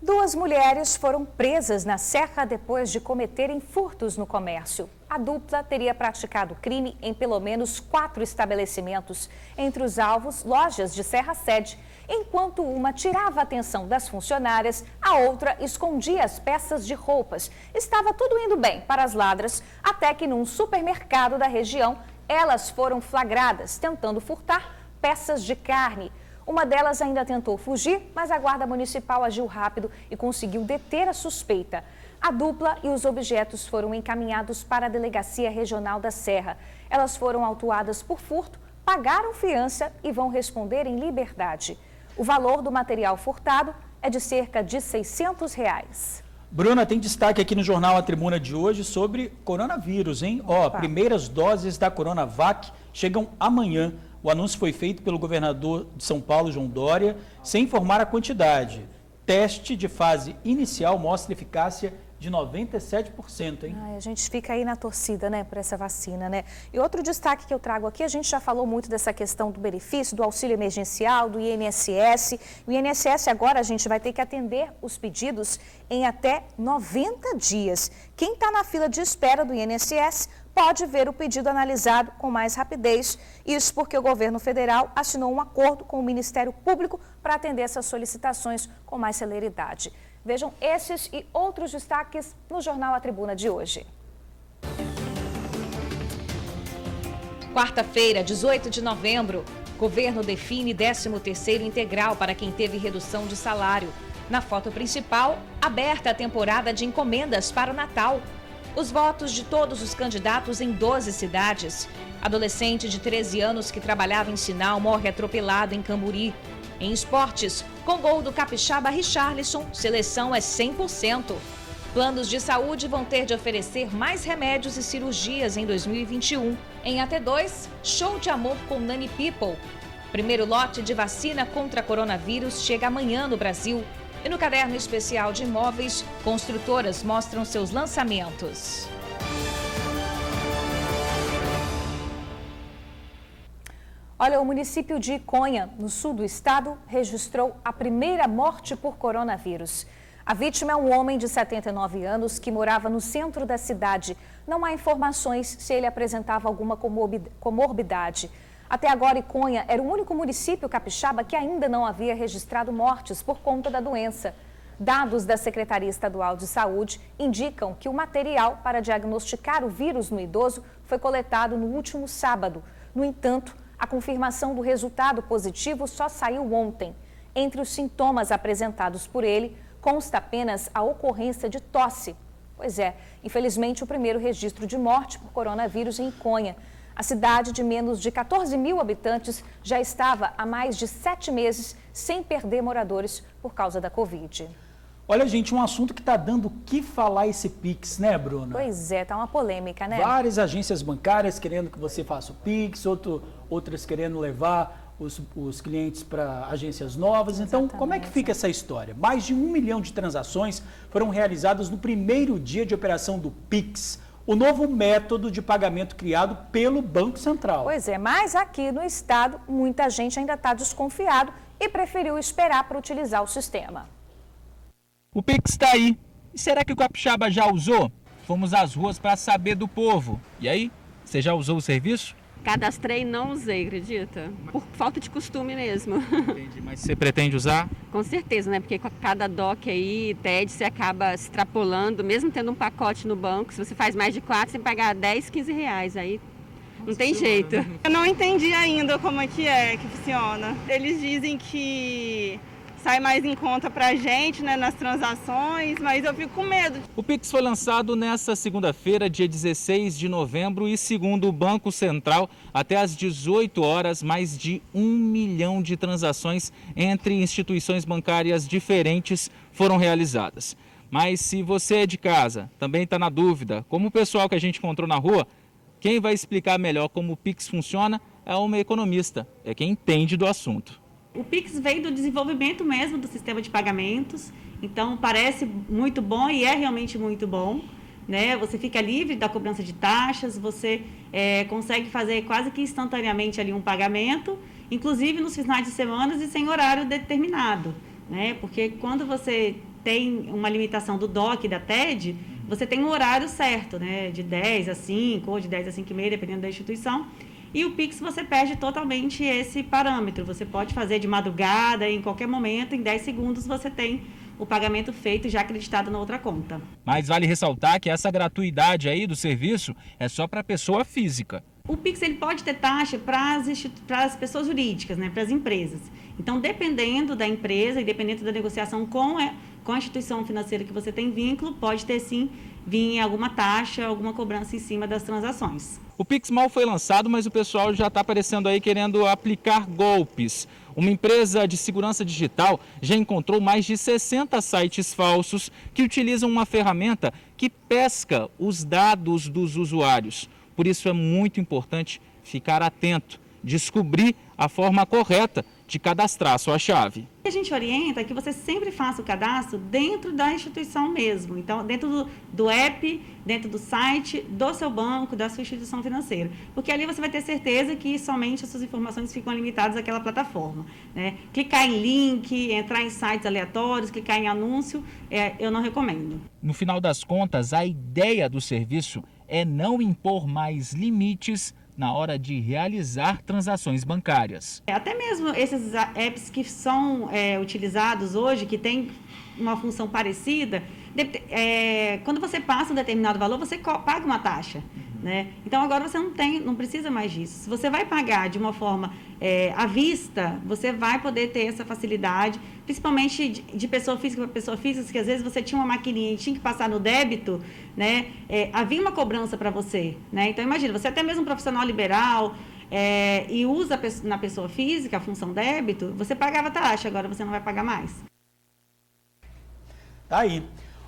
2 mulheres foram presas na Serra depois de cometerem furtos no comércio. A dupla teria praticado crime em pelo menos 4 estabelecimentos. Entre os alvos, lojas de Serra Sede. Enquanto uma tirava a atenção das funcionárias, a outra escondia as peças de roupas. Estava tudo indo bem para as ladras, até que num supermercado da região, elas foram flagradas tentando furtar peças de carne. Uma delas ainda tentou fugir, mas a guarda municipal agiu rápido e conseguiu deter a suspeita. A dupla e os objetos foram encaminhados para a Delegacia Regional da Serra. Elas foram autuadas por furto, pagaram fiança e vão responder em liberdade. O valor do material furtado é de cerca de R$600. Bruna, tem destaque aqui no Jornal A Tribuna de hoje sobre coronavírus, hein? Primeiras doses da Coronavac chegam amanhã. O anúncio foi feito pelo governador de São Paulo, João Dória, sem informar a quantidade. Teste de fase inicial mostra eficácia de 97%, hein? A gente fica aí na torcida, né, por essa vacina, né? E outro destaque que eu trago aqui, a gente já falou muito dessa questão do benefício, do auxílio emergencial, do INSS. O INSS agora a gente vai ter que atender os pedidos em até 90 dias. Quem está na fila de espera do INSS pode ver o pedido analisado com mais rapidez. Isso porque o governo federal assinou um acordo com o Ministério Público para atender essas solicitações com mais celeridade. Vejam esses e outros destaques no Jornal A Tribuna de hoje. Quarta-feira, 18 de novembro, governo define 13º integral para quem teve redução de salário. Na foto principal, aberta a temporada de encomendas para o Natal. Os votos de todos os candidatos em 12 cidades. Adolescente de 13 anos que trabalhava em sinal morre atropelado em Camburi. Em esportes, com gol do capixaba Richarlison, seleção é 100%. Planos de saúde vão ter de oferecer mais remédios e cirurgias em 2021. Em AT2, show de amor com Nani People. Primeiro lote de vacina contra coronavírus chega amanhã no Brasil. E no caderno especial de imóveis, construtoras mostram seus lançamentos. Olha, o município de Iconha, no sul do estado, registrou a primeira morte por coronavírus. A vítima é um homem de 79 anos que morava no centro da cidade. Não há informações se ele apresentava alguma comorbidade. Até agora, Iconha era o único município capixaba que ainda não havia registrado mortes por conta da doença. Dados da Secretaria Estadual de Saúde indicam que o material para diagnosticar o vírus no idoso foi coletado no último sábado. No entanto, a confirmação do resultado positivo só saiu ontem. Entre os sintomas apresentados por ele, consta apenas a ocorrência de tosse. Pois é, infelizmente, o primeiro registro de morte por coronavírus em Iconha. A cidade de menos de 14 mil habitantes já estava há mais de 7 meses sem perder moradores por causa da Covid. Olha, gente, um assunto que está dando o que falar esse Pix, né, Bruna? Pois é, tá uma polêmica, né? Várias agências bancárias querendo que você faça o Pix, outras querendo levar os clientes para agências novas. Então, como é que fica essa história? Mais de 1 milhão de transações foram realizadas no primeiro dia de operação do Pix, o novo método de pagamento criado pelo Banco Central. Pois é, mas aqui no estado, muita gente ainda está desconfiado e preferiu esperar para utilizar o sistema. O Pix está aí. E será que o capixaba já usou? Fomos às ruas para saber do povo. E aí, você já usou o serviço? Cadastrei e não usei, acredita? Por falta de costume mesmo. Entendi, mas você pretende usar? Com certeza, né? Porque com cada DOC aí, TED, você acaba extrapolando, mesmo tendo um pacote no banco, se você faz mais de 4, você pagar 10, 15 reais, aí não tem jeito. Eu não entendi ainda como é que funciona. Eles dizem que sai mais em conta pra gente, né, nas transações, mas eu fico com medo. O Pix foi lançado nesta segunda-feira, dia 16 de novembro, e segundo o Banco Central, até às 18 horas, mais de 1 milhão de transações entre instituições bancárias diferentes foram realizadas. Mas se você é de casa, também está na dúvida, como o pessoal que a gente encontrou na rua, quem vai explicar melhor como o Pix funciona é uma economista, é quem entende do assunto. O Pix veio do desenvolvimento mesmo do sistema de pagamentos, então parece muito bom e é realmente muito bom, né? Você fica livre da cobrança de taxas, você consegue fazer quase que instantaneamente ali um pagamento, inclusive nos finais de semana e sem horário determinado, né? Porque quando você tem uma limitação do DOC e da TED, você tem um horário certo, né? De 10 a 5 ou de 10 a 5h30, dependendo da instituição. E o Pix você perde totalmente esse parâmetro. Você pode fazer de madrugada, em qualquer momento, em 10 segundos você tem o pagamento feito já acreditado na outra conta. Mas vale ressaltar que essa gratuidade aí do serviço é só para pessoa física. O Pix ele pode ter taxa para as pessoas jurídicas, né, para as empresas. Então, dependendo da empresa e dependendo da negociação com a instituição financeira que você tem vínculo, pode ter sim vir alguma taxa, alguma cobrança em cima das transações. O Pix mal foi lançado, mas o pessoal já está aparecendo aí querendo aplicar golpes. Uma empresa de segurança digital já encontrou mais de 60 sites falsos que utilizam uma ferramenta que pesca os dados dos usuários. Por isso é muito importante ficar atento, descobrir a forma correta de cadastrar a sua chave. A gente orienta que você sempre faça o cadastro dentro da instituição mesmo. Então, dentro do app, dentro do site, do seu banco, da sua instituição financeira. Porque ali você vai ter certeza que somente as suas informações ficam limitadas àquela plataforma, né? Clicar em link, entrar em sites aleatórios, clicar em anúncio, eu não recomendo. No final das contas, a ideia do serviço é não impor mais limites na hora de realizar transações bancárias. Até mesmo esses apps que são utilizados hoje, que têm uma função parecida, quando você passa um determinado valor, você paga uma taxa. Né? Então, agora você não precisa mais disso. Se você vai pagar de uma forma à vista, você vai poder ter essa facilidade, principalmente de pessoa física para pessoa física, que às vezes você tinha uma maquininha e tinha que passar no débito, né? Havia uma cobrança para você. Né? Então, imagina, você é até mesmo um profissional liberal e usa na pessoa física a função débito, você pagava taxa, agora você não vai pagar mais. Tá aí.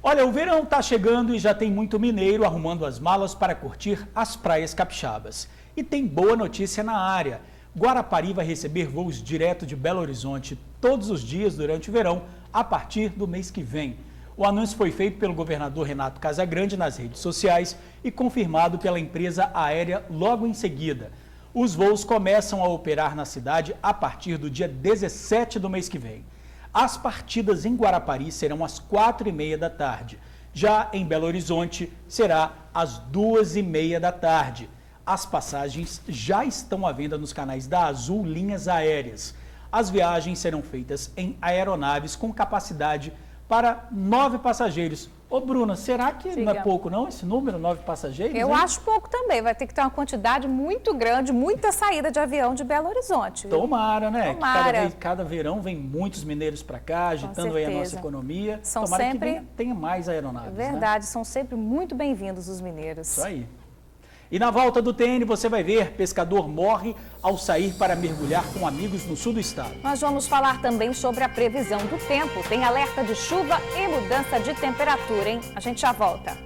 Olha, o verão está chegando e já tem muito mineiro arrumando as malas para curtir as praias capixabas. E tem boa notícia na área. Guarapari vai receber voos direto de Belo Horizonte todos os dias durante o verão, a partir do mês que vem. O anúncio foi feito pelo governador Renato Casagrande nas redes sociais e confirmado pela empresa aérea logo em seguida. Os voos começam a operar na cidade a partir do dia 17 do mês que vem. As partidas em Guarapari serão às 4h30 da tarde. Já em Belo Horizonte, será às 2h30 da tarde. As passagens já estão à venda nos canais da Azul Linhas Aéreas. As viagens serão feitas em aeronaves com capacidade para 9 passageiros. Ô, Bruna, será que não é pouco não, esse número, 9 passageiros? Eu acho pouco também, vai ter que ter uma quantidade muito grande, muita saída de avião de Belo Horizonte. Tomara, né? Tomara. Cada verão vem muitos mineiros para cá, agitando aí a nossa economia. São Tomara sempre... que tenha mais aeronaves. Verdade, né? São sempre muito bem-vindos os mineiros. Isso aí. E na volta do TN você vai ver, pescador morre ao sair para mergulhar com amigos no sul do estado. Nós vamos falar também sobre a previsão do tempo. Tem alerta de chuva e mudança de temperatura, hein? A gente já volta.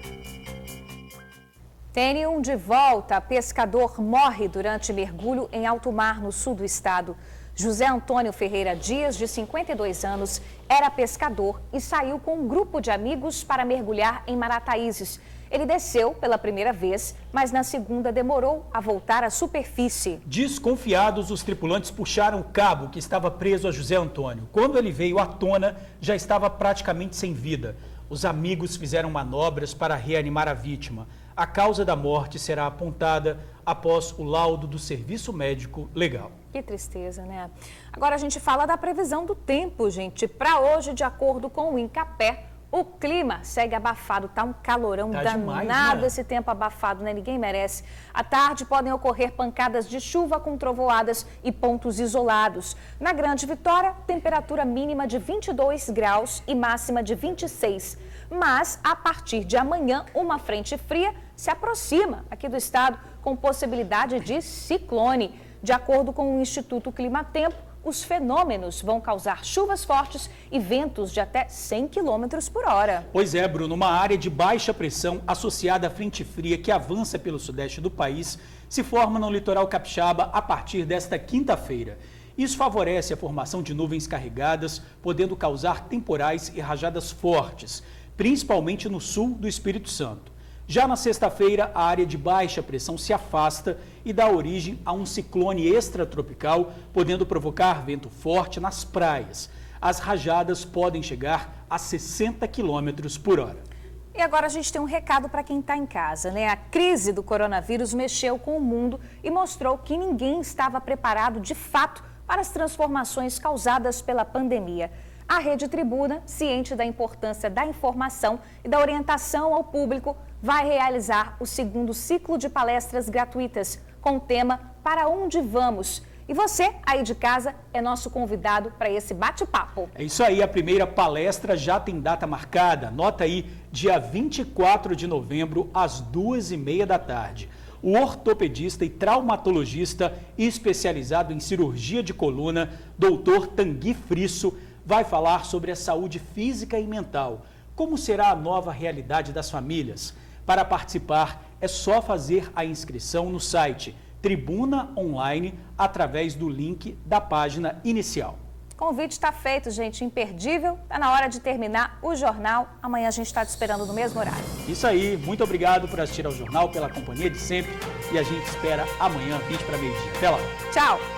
TN1 de volta. Pescador morre durante mergulho em alto mar no sul do estado. José Antônio Ferreira Dias, de 52 anos, era pescador e saiu com um grupo de amigos para mergulhar em Marataízes. Ele desceu pela primeira vez, mas na segunda demorou a voltar à superfície. Desconfiados, os tripulantes puxaram o cabo que estava preso a José Antônio. Quando ele veio à tona, já estava praticamente sem vida. Os amigos fizeram manobras para reanimar a vítima. A causa da morte será apontada após o laudo do Serviço Médico Legal. Que tristeza, né? Agora a gente fala da previsão do tempo, gente. Para hoje, de acordo com o Incapé, o clima segue abafado, tá um calorão danado demais, né? Esse tempo abafado, né? Ninguém merece. À tarde podem ocorrer pancadas de chuva com trovoadas e pontos isolados. Na Grande Vitória, temperatura mínima de 22 graus e máxima de 26. Mas, a partir de amanhã, uma frente fria se aproxima aqui do estado com possibilidade de ciclone. De acordo com o Instituto Climatempo, os fenômenos vão causar chuvas fortes e ventos de até 100 km por hora. Pois é, Bruno, uma área de baixa pressão associada à frente fria que avança pelo sudeste do país se forma no litoral capixaba a partir desta quinta-feira. Isso favorece a formação de nuvens carregadas, podendo causar temporais e rajadas fortes, principalmente no sul do Espírito Santo. Já na sexta-feira, a área de baixa pressão se afasta e dá origem a um ciclone extratropical, podendo provocar vento forte nas praias. As rajadas podem chegar a 60 km por hora. E agora a gente tem um recado para quem está em casa, né? A crise do coronavírus mexeu com o mundo e mostrou que ninguém estava preparado de fato para as transformações causadas pela pandemia. A Rede Tribuna, ciente da importância da informação e da orientação ao público, vai realizar o segundo ciclo de palestras gratuitas com o tema Para Onde Vamos? E você, aí de casa, é nosso convidado para esse bate-papo. É isso aí, a primeira palestra já tem data marcada. Anota aí, dia 24 de novembro, às 2h30 da tarde. O ortopedista e traumatologista especializado em cirurgia de coluna, Dr. Tanguy Frisso, vai falar sobre a saúde física e mental. Como será a nova realidade das famílias? Para participar, é só fazer a inscrição no site Tribuna Online, através do link da página inicial. O convite está feito, gente, imperdível. Está na hora de terminar o jornal. Amanhã a gente está te esperando no mesmo horário. Isso aí, muito obrigado por assistir ao jornal, pela companhia de sempre. E a gente espera amanhã, 20 para meio-dia. Até lá. Tchau.